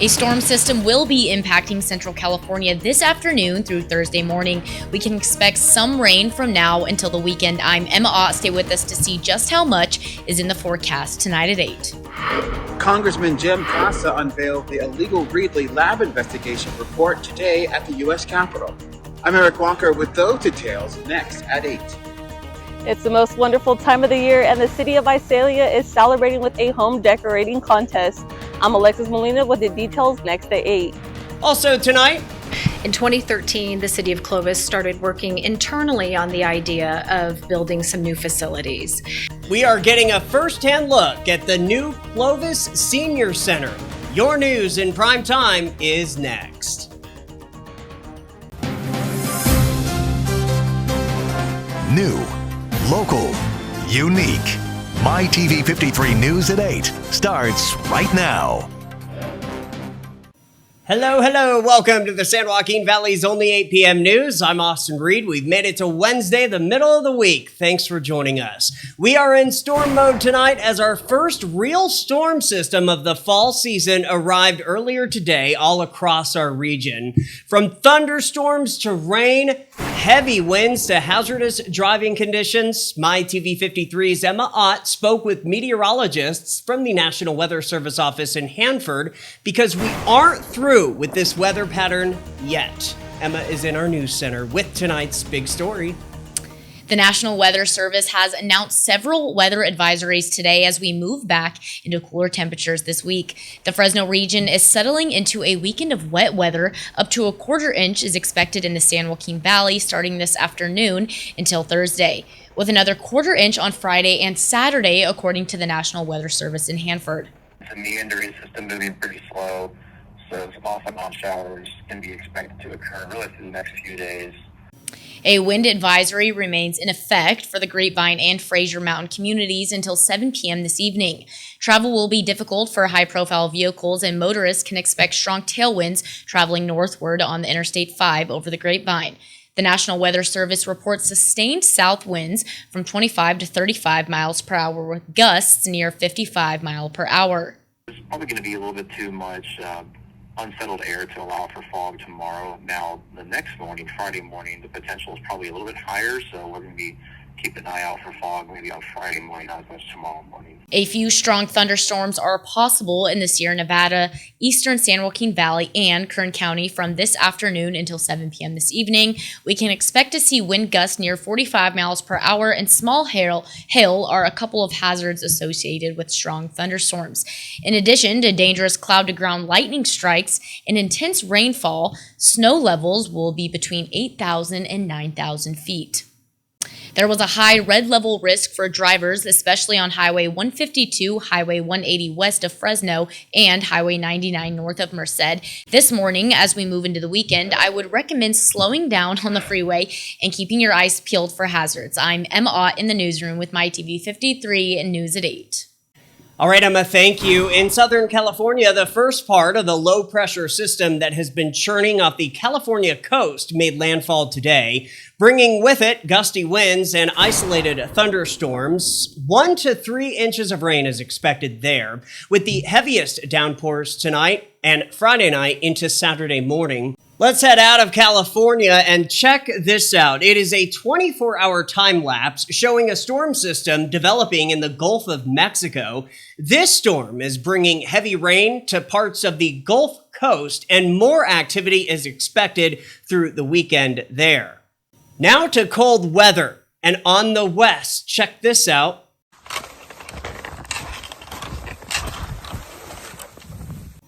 A storm system will be impacting Central California this afternoon through Thursday morning. We can expect some rain from now until the weekend. I'm Emma Ott. Stay with us to see just how much is in the forecast tonight at 8. Congressman Jim Casa unveiled the illegal Reedley lab investigation report today at the U.S. Capitol. I'm Eric Walker with those details next at 8. It's the most wonderful time of the year, and the city of Visalia is celebrating with a home decorating contest. I'm Alexis Molina with the details next at 8. Also tonight, in 2013, the city of Clovis started working internally on the idea of building some new facilities. we are getting a first-hand look at the new Clovis Senior Center. Your news in prime time is next. New, local, unique. MyTV53 News at 8 starts right now. Hello, welcome to the San Joaquin Valley's only 8 p.m. news. I'm Austin Reed. We've made it to Wednesday, the middle of the week. Thanks for joining us. We are in storm mode tonight as our first real storm system of the fall season arrived earlier today all across our region. From thunderstorms to rain, heavy winds to hazardous driving conditions, MyTV53's Emma Ott spoke with meteorologists from the National Weather Service office in Hanford because we aren't through with this weather pattern yet. Emma is in our news center with tonight's big story. The National Weather Service has announced several weather advisories today as we move back into cooler temperatures this week. The Fresno region is settling into a weekend of wet weather. Up to a quarter inch is expected in the San Joaquin Valley starting this afternoon until Thursday, with another quarter inch on Friday and Saturday, according to the National Weather Service in Hanford. The meandering system moving pretty slow, so some off and on showers can be expected to occur really through the next few days. A wind advisory remains in effect for the Grapevine and Fraser Mountain communities until 7 p.m. this evening. Travel will be difficult for high-profile vehicles, and motorists can expect strong tailwinds traveling northward on the Interstate 5 over the Grapevine. The National Weather Service reports sustained south winds from 25 to 35 miles per hour with gusts near 55 miles per hour. It's probably going to be a little bit too much unsettled air to allow for fog tomorrow. Now, the next morning, Friday morning, the potential is probably a little bit higher, so we're going to be keeping an eye out for fog maybe on Friday morning, not as much tomorrow morning. A few strong thunderstorms are possible in the Sierra Nevada, eastern San Joaquin Valley, and Kern County from this afternoon until 7 p.m. this evening. We can expect to see wind gusts near 45 miles per hour, and small hail are a couple of hazards associated with strong thunderstorms. In addition to dangerous cloud-to-ground lightning strikes and intense rainfall, snow levels will be between 8,000 and 9,000 feet. There was a high red level risk for drivers, especially on Highway 152, Highway 180 west of Fresno, and Highway 99 north of Merced. This morning, as we move into the weekend, I would recommend slowing down on the freeway and keeping your eyes peeled for hazards. I'm Emma Ott in the newsroom with MyTV53 and News at 8. All right, Emma, thank you. In Southern California, the first part of the low-pressure system that has been churning off the California coast made landfall today, bringing with it gusty winds and isolated thunderstorms. 1 to 3 inches of rain is expected there, with the heaviest downpours tonight and Friday night into Saturday morning. Let's head out of California and check this out. It is a 24-hour time lapse showing a storm system developing in the Gulf of Mexico. This storm is bringing heavy rain to parts of the Gulf Coast, and more activity is expected through the weekend there. Now to cold weather, and on the west, check this out.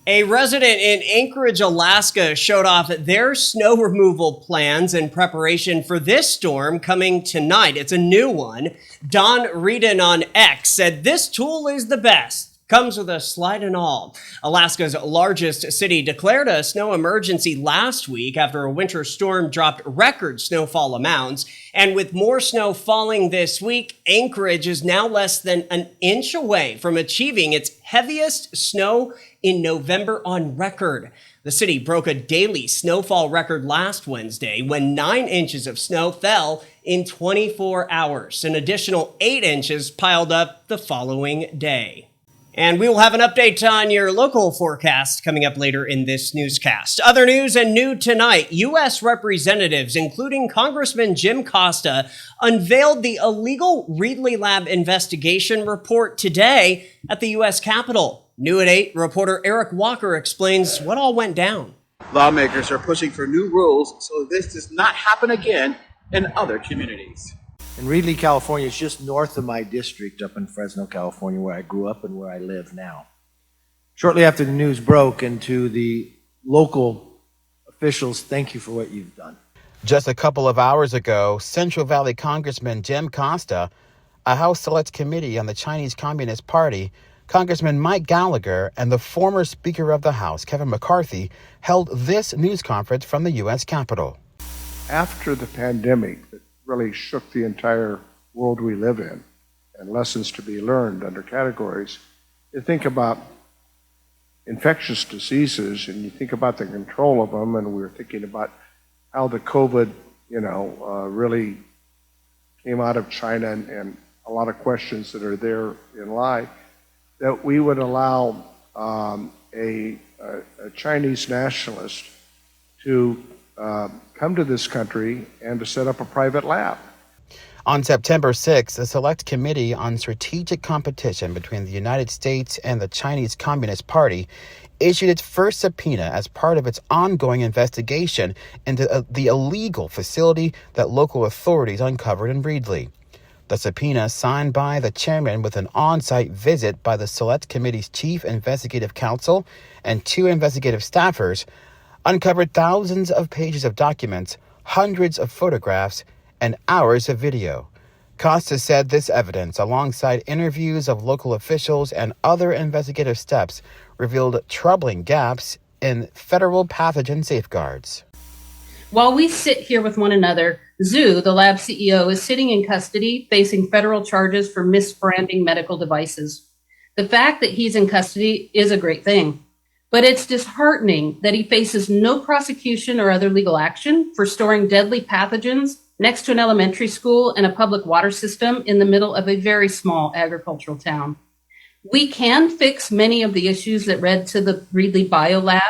A resident in Anchorage, Alaska showed off their snow removal plans in preparation for this storm coming tonight. It's a new one. Don Reedon on X said this tool is the best. Comes with a slide and all. Alaska's largest city declared a snow emergency last week after a winter storm dropped record snowfall amounts. And with more snow falling this week, Anchorage is now less than an inch away from achieving its heaviest snow in November on record. The city broke a daily snowfall record last Wednesday when 9 inches of snow fell in 24 hours. An additional 8 inches piled up the following day. And we will have an update on your local forecast coming up later in this newscast. Other news and new tonight, U.S. representatives, including Congressman Jim Costa, unveiled the illegal Reedley Lab investigation report today at the U.S. Capitol. New at 8, reporter Eric Walker explains what all went down. Lawmakers are pushing for new rules so this does not happen again in other communities. And Reedley, California is just north of my district up in Fresno, California, where I grew up and where I live now. Shortly after the news broke, and to the local officials, thank you for what you've done. Just a couple of hours ago, Central Valley Congressman Jim Costa, a House Select Committee on the Chinese Communist Party, Congressman Mike Gallagher, and the former Speaker of the House, Kevin McCarthy, held this news conference from the U.S. Capitol. After the pandemic that really shook the entire world we live in, and lessons to be learned under categories, you think about infectious diseases and you think about the control of them, and we were thinking about how the COVID, really came out of China and a lot of questions that are there in life, that we would allow a Chinese nationalist to come to this country and to set up a private lab. On September 6th, the Select Committee on Strategic Competition between the United States and the Chinese Communist Party issued its first subpoena as part of its ongoing investigation into the illegal facility that local authorities uncovered in Reedley. The subpoena, signed by the chairman with an on-site visit by the Select Committee's chief investigative counsel and 2 investigative staffers, uncovered thousands of pages of documents, hundreds of photographs, and hours of video. Costa said this evidence, alongside interviews of local officials and other investigative steps, revealed troubling gaps in federal pathogen safeguards. While we sit here with one another, Zhu, the lab CEO, is sitting in custody facing federal charges for misbranding medical devices. The fact that he's in custody is a great thing, but it's disheartening that he faces no prosecution or other legal action for storing deadly pathogens next to an elementary school and a public water system in the middle of a very small agricultural town. We can fix many of the issues that led to the Reedley Biolab.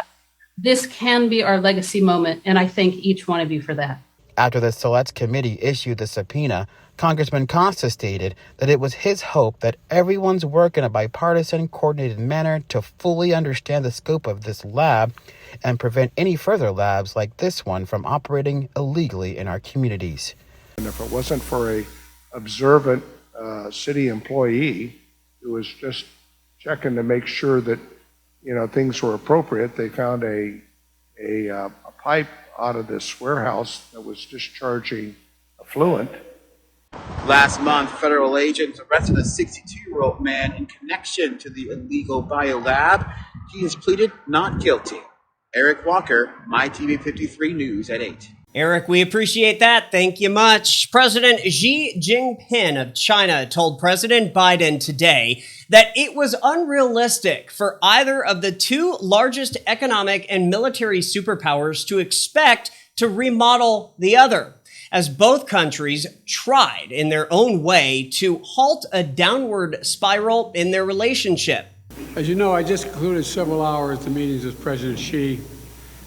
This can be our legacy moment, and I thank each one of you for that. After the Select Committee issued the subpoena, Congressman Costa stated that it was his hope that everyone's work in a bipartisan, coordinated manner to fully understand the scope of this lab and prevent any further labs like this one from operating illegally in our communities. And if it wasn't for a observant city employee who was just checking to make sure that things were appropriate, they found a pipe out of this warehouse that was discharging effluent. Last month, federal agents arrested a 62-year-old man in connection to the illegal biolab. He has pleaded not guilty. Eric Walker, MyTV53 News at 8. Eric, we appreciate that. Thank you much. President Xi Jinping of China told President Biden today that it was unrealistic for either of the 2 largest economic and military superpowers to expect to remodel the other, as both countries tried in their own way to halt a downward spiral in their relationship. As you know, I just concluded several hours of meetings with President Xi,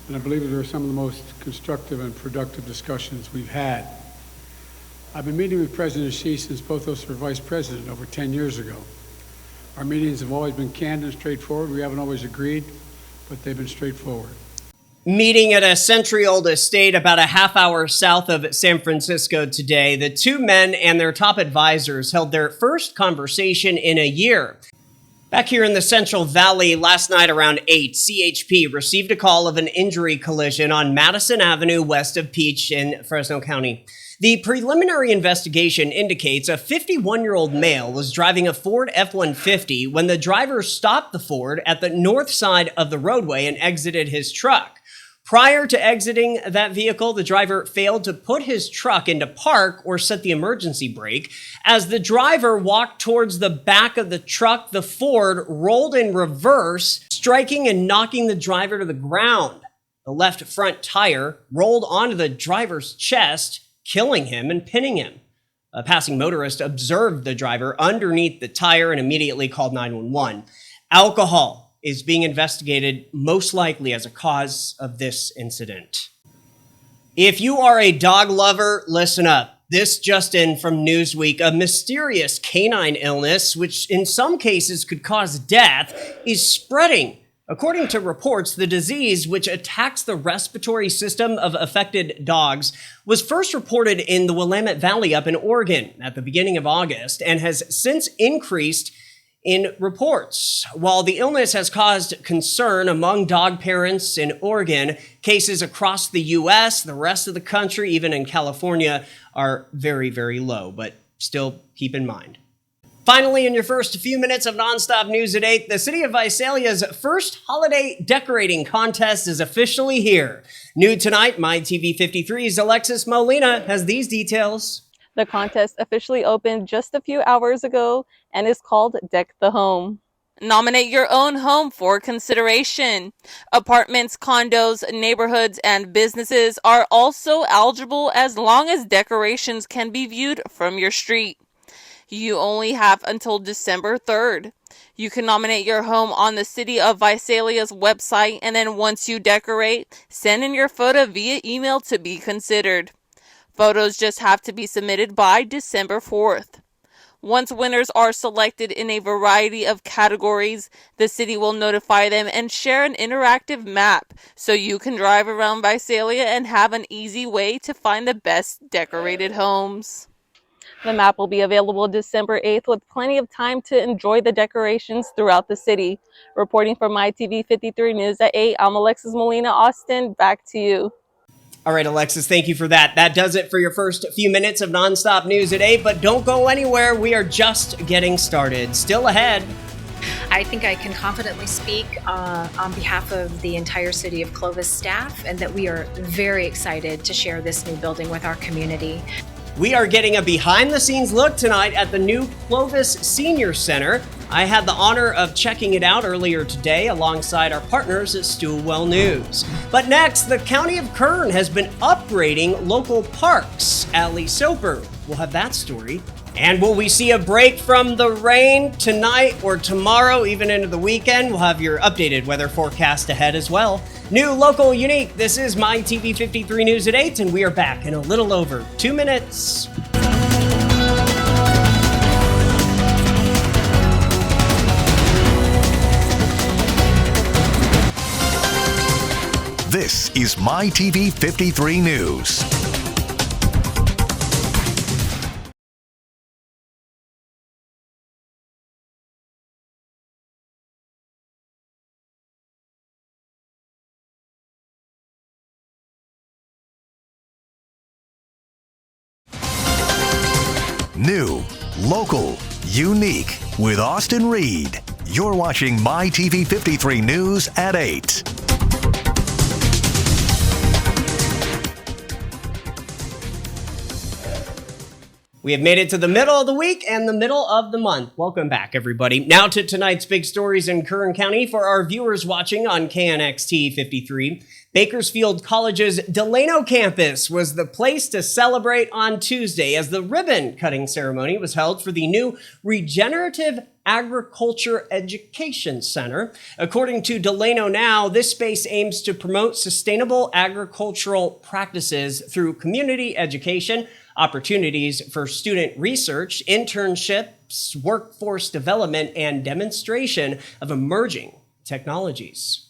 and I believe they were some of the most constructive and productive discussions we've had. I've been meeting with President Xi since both of us were vice president over 10 years ago. Our meetings have always been candid and straightforward. We haven't always agreed, but they've been straightforward. Meeting at a century-old estate about a half-hour south of San Francisco today, the 2 men and their top advisors held their first conversation in a year. Back here in the Central Valley, last night around 8, CHP received a call of an injury collision on Madison Avenue west of Peach in Fresno County. The preliminary investigation indicates a 51-year-old male was driving a Ford F-150 when the driver stopped the Ford at the north side of the roadway and exited his truck. Prior to exiting that vehicle, the driver failed to put his truck into park or set the emergency brake. As the driver walked towards the back of the truck, the Ford rolled in reverse, striking and knocking the driver to the ground. The left front tire rolled onto the driver's chest, killing him and pinning him. A passing motorist observed the driver underneath the tire and immediately called 911. Alcohol is being investigated most likely as a cause of this incident. If you are a dog lover, listen up. This just in from Newsweek, a mysterious canine illness, which in some cases could cause death, is spreading. According to reports, the disease, which attacks the respiratory system of affected dogs, was first reported in the Willamette Valley up in Oregon at the beginning of August and has since increased in reports. While the illness has caused concern among dog parents in Oregon, cases across the U.S., the rest of the country, even in California, are very, very low, but still keep in mind. Finally, in your first few minutes of nonstop news at 8, the city of Visalia's first holiday decorating contest is officially here. New tonight, MyTV53's Alexis Molina has these details. The contest officially opened just a few hours ago and is called Deck the Home. Nominate your own home for consideration. Apartments, condos, neighborhoods, and businesses are also eligible as long as decorations can be viewed from your street. You only have until December 3rd. You can nominate your home on the City of Visalia's website, and then once you decorate, send in your photo via email to be considered. Photos just have to be submitted by December 4th. Once winners are selected in a variety of categories, the city will notify them and share an interactive map so you can drive around Visalia and have an easy way to find the best decorated homes. The map will be available December 8th with plenty of time to enjoy the decorations throughout the city. Reporting for MyTV53 News at 8, I'm Alexis Molina, Austin. Back to you. All right, Alexis, thank you for that. That does it for your first few minutes of nonstop news at 8, but don't go anywhere. We are just getting started. Still ahead. I think I can confidently speak on behalf of the entire City of Clovis staff, and that we are very excited to share this new building with our community. We are getting a behind-the-scenes look tonight at the new Clovis Senior Center. I had the honor of checking it out earlier today alongside our partners at Stillwell News. But next, the County of Kern has been upgrading local parks. Allie Soper will have that story. And will we see a break from the rain tonight or tomorrow, even into the weekend? We'll have your updated weather forecast ahead as well. New, local, unique. This is MyTV53 News at 8, and we are back in a little over 2 minutes. This is MyTV53 News. New, local, unique with Austin Reed. You're watching MyTV53 News at 8. We have made it to the middle of the week and the middle of the month. Welcome back, everybody. Now to tonight's big stories in Kern County for our viewers watching on KNXT 53. Bakersfield College's Delano campus was the place to celebrate on Tuesday as the ribbon-cutting ceremony was held for the new Regenerative Agriculture Education Center. According to Delano Now, this space aims to promote sustainable agricultural practices through community education, opportunities for student research, internships, workforce development, and demonstration of emerging technologies.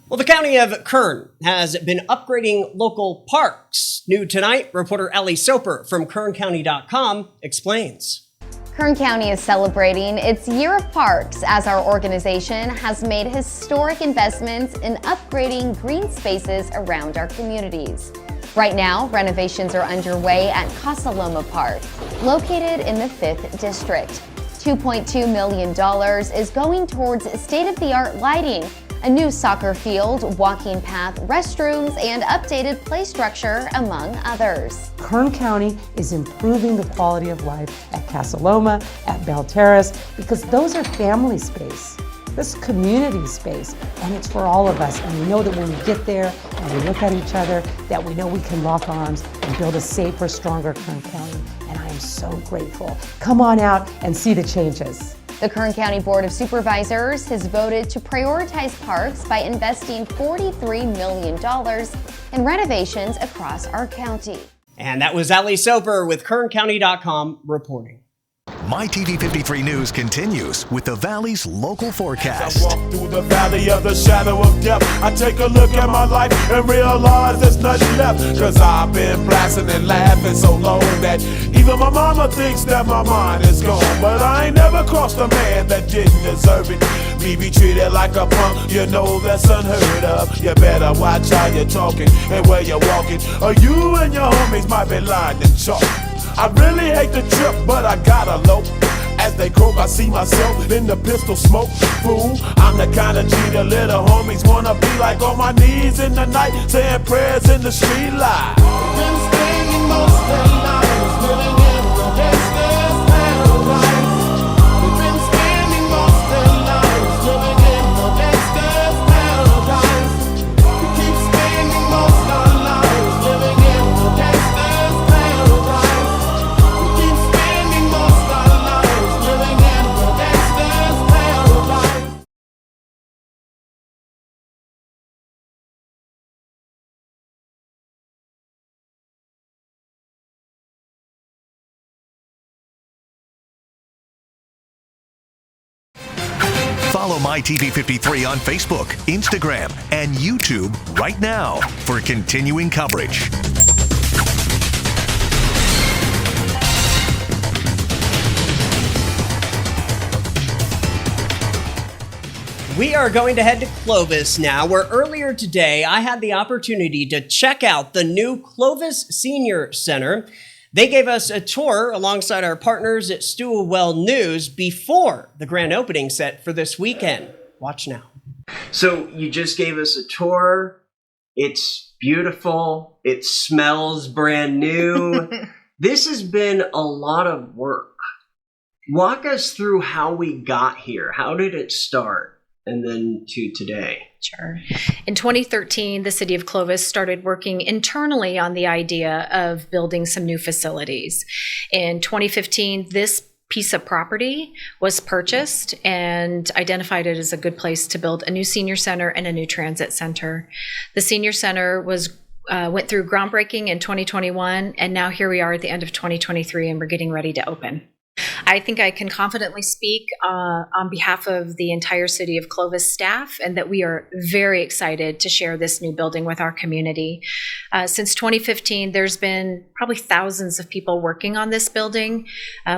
Well, the County of Kern has been upgrading local parks. New tonight, reporter Allie Soper from KernCounty.com explains. Kern County is celebrating its Year of Parks as our organization has made historic investments in upgrading green spaces around our communities. Right now, renovations are underway at Casa Loma Park, located in the 5th District. $2.2 million is going towards state-of-the-art lighting, a new soccer field, walking path, restrooms, and updated play structure, among others. Kern County is improving the quality of life at Casa Loma, at Bell Terrace, because those are family space. This is community space, and it's for all of us. And we know that when we get there and we look at each other, that we know we can lock arms and build a safer, stronger Kern County. And I am so grateful. Come on out and see the changes. The Kern County Board of Supervisors has voted to prioritize parks by investing $43 million in renovations across our county. And that was Ali Soper with KernCounty.com reporting. MyTV53 News continues with the Valley's local forecast. As I walk through the valley of the shadow of death, I take a look at my life and realize there's nothing left. Cause I've been blasting and laughing so long that even my mama thinks that my mind is gone. But I ain't never crossed a man that didn't deserve it. Me be treated like a punk, you know that's unheard of. You better watch how you're talking and where you're walking, or you and your homies might be lined in chalk. I really hate the trip, but I gotta low. As they croak, I see myself in the pistol smoke. Fool, I'm the kind of G the little homies wanna be like, on my knees in the night, saying prayers in the street light. Been spending most of their lives living in the gangster's paradise. We've been spending most of their lives living in the gangster's paradise. We keep spending most of our lives living in the gangster's paradise. We keep spending most of our lives living in the gangster's paradise. Follow MyTV53 on Facebook, Instagram, and YouTube right now for continuing coverage. We are going to head to Clovis now, where earlier today I had the opportunity to check out the new Clovis Senior Center. They gave us a tour alongside our partners at Stillwell News before the grand opening set for this weekend. Watch now. So you just gave us a tour. It's beautiful. It smells brand new. This has been a lot of work. Walk us through how we got here. How did it start? And then to today. Sure. In 2013, the city of Clovis started working internally on the idea of building some new facilities. In 2015, this piece of property was purchased and identified it as a good place to build a new senior center and a new transit center. The senior center went through groundbreaking in 2021, and now here we are at the end of 2023, and we're getting ready to open. I think I can confidently speak on behalf of the entire city of Clovis staff, and that we are very excited to share this new building with our community. Since 2015, there's been probably thousands of people working on this building.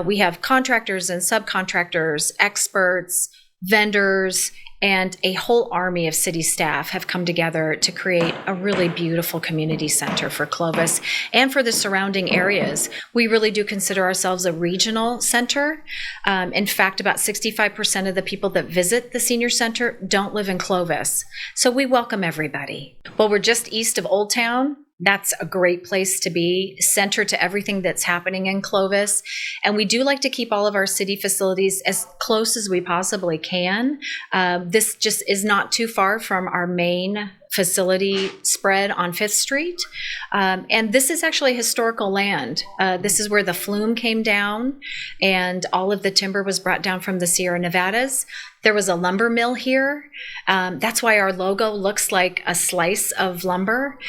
We have contractors and subcontractors, experts, vendors, and a whole army of city staff have come together to create a really beautiful community center for Clovis and for the surrounding areas. We really do consider ourselves a regional center. In fact, about 65% of the people that visit the senior center don't live in Clovis. So we welcome everybody. Well, we're just east of Old Town. That's a great place to be, center to everything that's happening in Clovis. And we do like to keep all of our city facilities as close as we possibly can. This just is not too far from our main facility spread on 5th Street. And this is actually historical land. This is where the flume came down and all of the timber was brought down from the Sierra Nevadas. There was a lumber mill here. That's why our logo looks like a slice of lumber.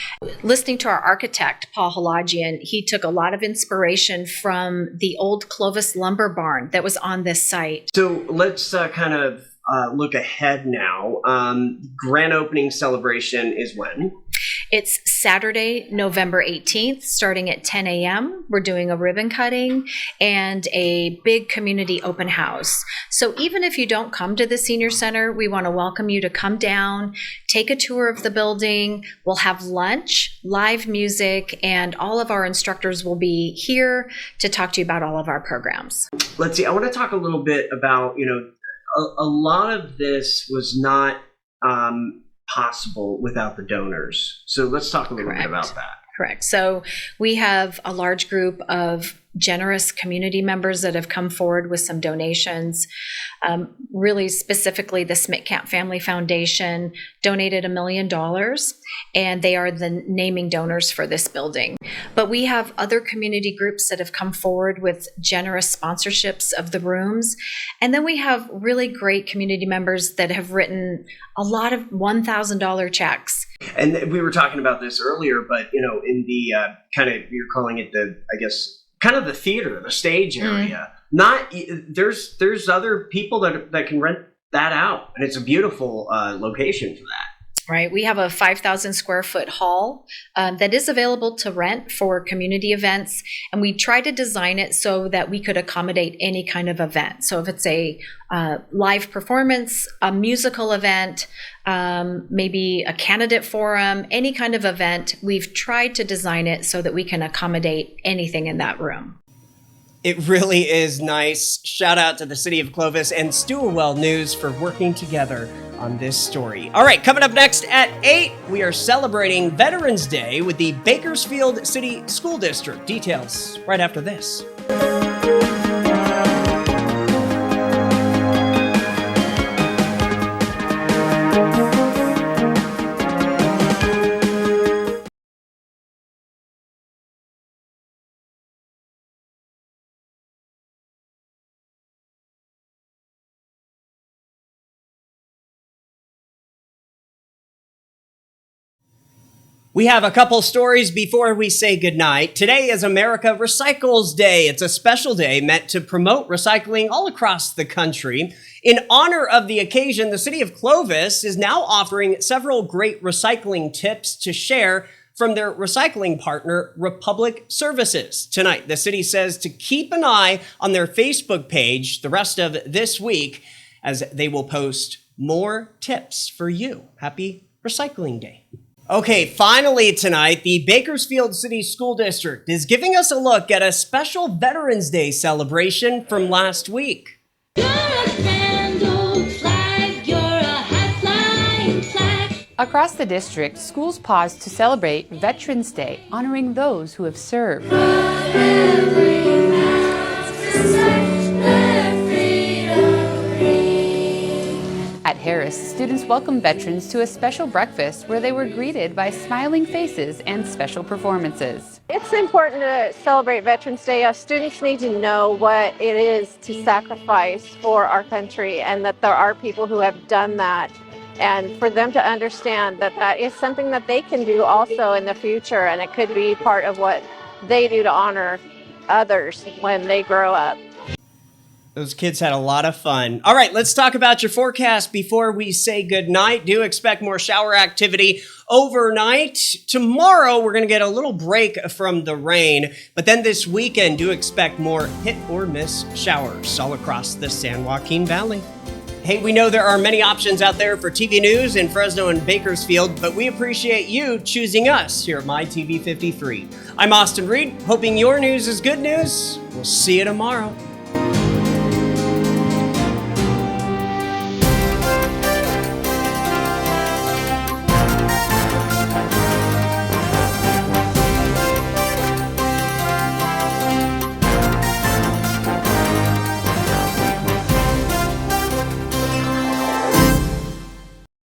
Listening to our architect, Paul Halagian, he took a lot of inspiration from the old Clovis lumber barn that was on this site. So let's kind of look ahead now. Grand opening celebration is when? It's Saturday, November 18th, starting at 10 a.m. We're doing a ribbon cutting and a big community open house. So even if you don't come to the senior center, we want to welcome you to come down, take a tour of the building. We'll have lunch, live music, and all of our instructors will be here to talk to you about all of our programs. Let's see, I want to talk a little bit about, a lot of this was not possible without the donors. So let's talk a little bit about that. Correct. So we have a large group of generous community members that have come forward with some donations. Really specifically, the Smitkamp Family Foundation donated $1 million, and they are the naming donors for this building. But we have other community groups that have come forward with generous sponsorships of the rooms. And then we have really great community members that have written a lot of $1,000 checks. And we were talking about this earlier, but, in the kind of, you're calling it the, I guess, kind of the theater, the stage area. There's other people that can rent that out, and it's a beautiful location for that. Right. We have a 5,000 square foot hall that is available to rent for community events. And we try to design it so that we could accommodate any kind of event. So if it's a live performance, a musical event, maybe a candidate forum, any kind of event, we've tried to design it so that we can accommodate anything in that room. It really is nice. Shout out to the City of Clovis and Stillwell News for working together on this story. All right, coming up next at 8, we are celebrating Veterans Day with the Bakersfield City School District. Details right after this. We have a couple stories before we say goodnight. Today is America Recycles Day. It's a special day meant to promote recycling all across the country. In honor of the occasion, the City of Clovis is now offering several great recycling tips to share from their recycling partner, Republic Services. Tonight, the city says to keep an eye on their Facebook page the rest of this week, as they will post more tips for you. Happy Recycling Day. Okay, finally tonight, the Bakersfield City School District is giving us a look at a special Veterans Day celebration from last week. Across the district, schools paused to celebrate Veterans Day, honoring those who have served. At Harris, students welcomed veterans to a special breakfast where they were greeted by smiling faces and special performances. It's important to celebrate Veterans Day. Students need to know what it is to sacrifice for our country and that there are people who have done that. And for them to understand that that is something that they can do also in the future, and it could be part of what they do to honor others when they grow up. Those kids had a lot of fun. All right, let's talk about your forecast before we say goodnight. Do expect more shower activity overnight. Tomorrow, we're going to get a little break from the rain, but then this weekend, do expect more hit or miss showers all across the San Joaquin Valley. Hey, we know there are many options out there for TV news in Fresno and Bakersfield, but we appreciate you choosing us here at MyTV53. I'm Austin Reed, hoping your news is good news. We'll see you tomorrow.